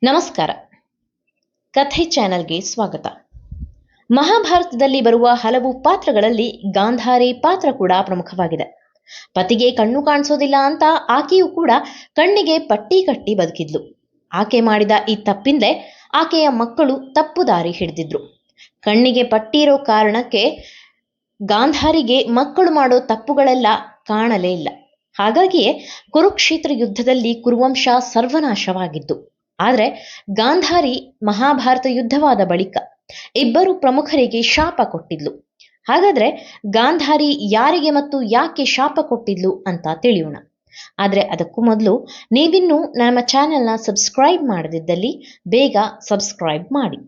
ನಮಸ್ಕಾರ. ಕಥೆ ಚಾನೆಲ್ಗೆ ಸ್ವಾಗತ. ಮಹಾಭಾರತದಲ್ಲಿ ಬರುವ ಹಲವು ಪಾತ್ರಗಳಲ್ಲಿ ಗಾಂಧಾರಿ ಪಾತ್ರ ಕೂಡ ಪ್ರಮುಖವಾಗಿದೆ. ಪತಿಗೆ ಕಣ್ಣು ಕಾಣಿಸೋದಿಲ್ಲ ಅಂತ ಆಕೆಯೂ ಕೂಡ ಕಣ್ಣಿಗೆ ಪಟ್ಟಿ ಕಟ್ಟಿ ಬದುಕಿದ್ಲು. ಆಕೆ ಮಾಡಿದ ಈ ತಪ್ಪಿಂದಲೇ ಆಕೆಯ ಮಕ್ಕಳು ತಪ್ಪು ದಾರಿ ಹಿಡಿದಿದ್ರು. ಕಣ್ಣಿಗೆ ಪಟ್ಟಿ ಇರೋ ಕಾರಣಕ್ಕೆ ಗಾಂಧಾರಿಗೆ ಮಕ್ಕಳು ಮಾಡೋ ತಪ್ಪುಗಳೆಲ್ಲ ಕಾಣಲೇ ಇಲ್ಲ. ಹಾಗಾಗಿಯೇ ಕುರುಕ್ಷೇತ್ರ ಯುದ್ಧದಲ್ಲಿ ಕುರುವಂಶ ಸರ್ವನಾಶವಾಗಿದ್ದು. ಆದರೆ ಗಾಂಧಾರಿ ಮಹಾಭಾರತ ಯುದ್ಧವಾದ ಬಳಿಕ ಇಬ್ಬರು ಪ್ರಮುಖರಿಗೆ ಶಾಪ ಕೊಟ್ಟಿದ್ಲು. ಹಾಗಾದ್ರೆ ಗಾಂಧಾರಿ ಯಾರಿಗೆ ಮತ್ತು ಯಾಕೆ ಶಾಪ ಕೊಟ್ಟಿದ್ಲು ಅಂತ ತಿಳಿಯೋಣ. ಆದರೆ ಅದಕ್ಕೂ ಮೊದಲು ನೀವಿನ್ನೂ ನಮ್ಮ ಚಾನೆಲ್ನ ಸಬ್ಸ್ಕ್ರೈಬ್ ಮಾಡದಿದ್ದಲ್ಲಿ ಬೇಗ ಸಬ್ಸ್ಕ್ರೈಬ್ ಮಾಡಿ.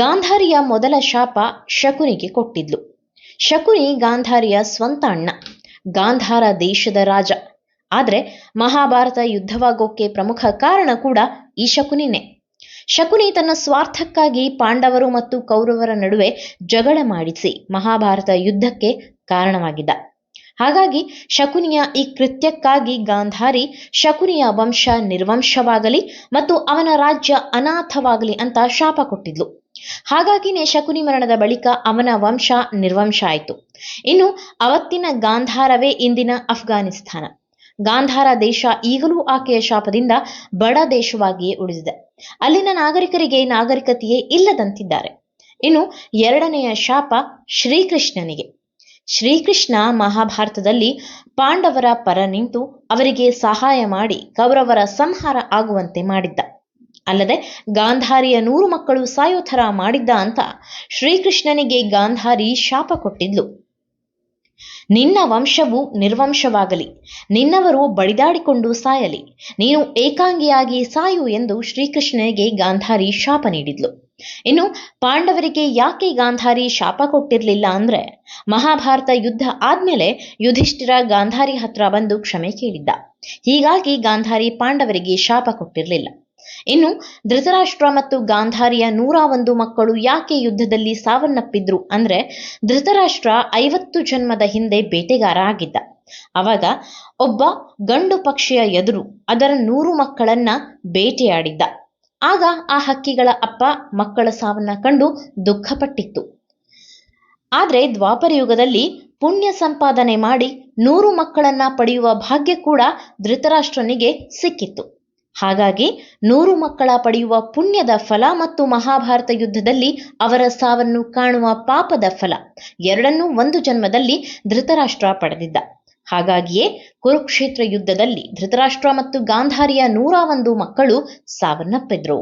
ಗಾಂಧಾರಿಯ ಮೊದಲ ಶಾಪ ಶಕುನಿಗೆ ಕೊಟ್ಟಿದ್ಲು. ಶಕುನಿ ಗಾಂಧಾರಿಯ ಸ್ವಂತ ಅಣ್ಣ, ಗಾಂಧಾರ ದೇಶದ ರಾಜ. ಆದರೆ ಮಹಾಭಾರತ ಯುದ್ಧವಾಗೋಕ್ಕೆ ಪ್ರಮುಖ ಕಾರಣ ಕೂಡ ಈ ಶಕುನಿನೇ. ಶಕುನಿ ತನ್ನ ಸ್ವಾರ್ಥಕ್ಕಾಗಿ ಪಾಂಡವರು ಮತ್ತು ಕೌರವರ ನಡುವೆ ಜಗಳ ಮಾಡಿಸಿ ಮಹಾಭಾರತ ಯುದ್ಧಕ್ಕೆ ಕಾರಣವಾಗಿದ್ದ. ಹಾಗಾಗಿ ಶಕುನಿಯ ಈ ಕೃತ್ಯಕ್ಕಾಗಿ ಗಾಂಧಾರಿ ಶಕುನಿಯ ವಂಶ ನಿರ್ವಂಶವಾಗಲಿ ಮತ್ತು ಅವನ ರಾಜ್ಯ ಅನಾಥವಾಗಲಿ ಅಂತ ಶಾಪ ಕೊಟ್ಟಿದ್ಲು. ಹಾಗಾಗಿನೇ ಶಕುನಿ ಮರಣದ ಬಳಿಕ ಅವನ ವಂಶ ನಿರ್ವಂಶ ಆಯಿತು. ಇನ್ನು ಅವತ್ತಿನ ಗಾಂಧಾರವೇ ಇಂದಿನ ಅಫ್ಘಾನಿಸ್ತಾನ. ಗಾಂಧಾರ ದೇಶ ಈಗಲೂ ಆಕೆಯ ಶಾಪದಿಂದ ಬಡ ದೇಶವಾಗಿಯೇ ಉಳಿದಿದೆ. ಅಲ್ಲಿನ ನಾಗರಿಕರಿಗೆ ನಾಗರಿಕತೆಯೇ ಇಲ್ಲದಂತಿದ್ದಾರೆ. ಇನ್ನು ಎರಡನೆಯ ಶಾಪ ಶ್ರೀಕೃಷ್ಣನಿಗೆ. ಶ್ರೀಕೃಷ್ಣ ಮಹಾಭಾರತದಲ್ಲಿ ಪಾಂಡವರ ಪರ ನಿಂತು ಅವರಿಗೆ ಸಹಾಯ ಮಾಡಿ ಕೌರವರ ಸಂಹಾರ ಆಗುವಂತೆ ಮಾಡಿದ್ದ. ಅಲ್ಲದೆ ಗಾಂಧಾರಿಯ 100 ಮಕ್ಕಳು ಸಾಯೋ ಥರ ಮಾಡಿದ್ದ ಅಂತ ಶ್ರೀಕೃಷ್ಣನಿಗೆ ಗಾಂಧಾರಿ ಶಾಪ ಕೊಟ್ಟಿದ್ಲು. ನಿನ್ನ ವಂಶವು ನಿರ್ವಂಶವಾಗಲಿ, ನಿನ್ನವರು ಬಡಿದಾಡಿಕೊಂಡು ಸಾಯಲಿ, ನೀನು ಏಕಾಂಗಿಯಾಗಿ ಸಾಯು ಎಂದು ಶ್ರೀಕೃಷ್ಣನಿಗೆ ಗಾಂಧಾರಿ ಶಾಪ ನೀಡಿದ್ಲು. ಇನ್ನು ಪಾಂಡವರಿಗೆ ಯಾಕೆ ಗಾಂಧಾರಿ ಶಾಪ ಕೊಟ್ಟಿರಲಿಲ್ಲ ಅಂದ್ರೆ, ಮಹಾಭಾರತ ಯುದ್ಧ ಆದ್ಮೇಲೆ ಯುಧಿಷ್ಠಿರ ಗಾಂಧಾರಿ ಹತ್ರ ಬಂದು ಕ್ಷಮೆ ಕೇಳಿದ್ದ. ಹೀಗಾಗಿ ಗಾಂಧಾರಿ ಪಾಂಡವರಿಗೆ ಶಾಪ ಕೊಟ್ಟಿರಲಿಲ್ಲ. ಇನ್ನು ಧೃತರಾಷ್ಟ್ರ ಮತ್ತು ಗಾಂಧಾರಿಯ 101 ಮಕ್ಕಳು ಯಾಕೆ ಯುದ್ಧದಲ್ಲಿ ಸಾವನ್ನಪ್ಪಿದ್ರು ಅಂದ್ರೆ, ಧೃತರಾಷ್ಟ್ರ 50 ಜನ್ಮದ ಹಿಂದೆ ಬೇಟೆಗಾರ ಆಗಿದ್ದ. ಅವಾಗ ಒಬ್ಬ ಗಂಡು ಪಕ್ಷಿಯ ಎದುರು ಅದರ 100 ಮಕ್ಕಳನ್ನ ಬೇಟೆಯಾಡಿದ್ದ. ಆಗ ಆ ಹಕ್ಕಿಗಳ ಅಪ್ಪ ಮಕ್ಕಳ ಸಾವನ್ನ ಕಂಡು ದುಃಖಪಟ್ಟಿತ್ತು. ಆದ್ರೆ ದ್ವಾಪರ ಯುಗದಲ್ಲಿ ಪುಣ್ಯ ಸಂಪಾದನೆ ಮಾಡಿ 100 ಮಕ್ಕಳನ್ನ ಪಡೆಯುವ ಭಾಗ್ಯ ಕೂಡ ಧೃತರಾಷ್ಟ್ರನಿಗೆ ಸಿಕ್ಕಿತ್ತು. ಹಾಗಾಗಿ 100 ಮಕ್ಕಳ ಪಡೆಯುವ ಪುಣ್ಯದ ಫಲ ಮತ್ತು ಮಹಾಭಾರತ ಯುದ್ಧದಲ್ಲಿ ಅವರ ಸಾವನ್ನು ಕಾಣುವ ಪಾಪದ ಫಲ ಎರಡನ್ನೂ ಒಂದು ಜನ್ಮದಲ್ಲಿ ಧೃತರಾಷ್ಟ್ರ ಪಡೆದಿದ್ದ. ಹಾಗಾಗಿಯೇ ಕುರುಕ್ಷೇತ್ರ ಯುದ್ಧದಲ್ಲಿ ಧೃತರಾಷ್ಟ್ರ ಮತ್ತು ಗಾಂಧಾರಿಯ 101 ಮಕ್ಕಳು ಸಾವನ್ನಪ್ಪಿದ್ರು.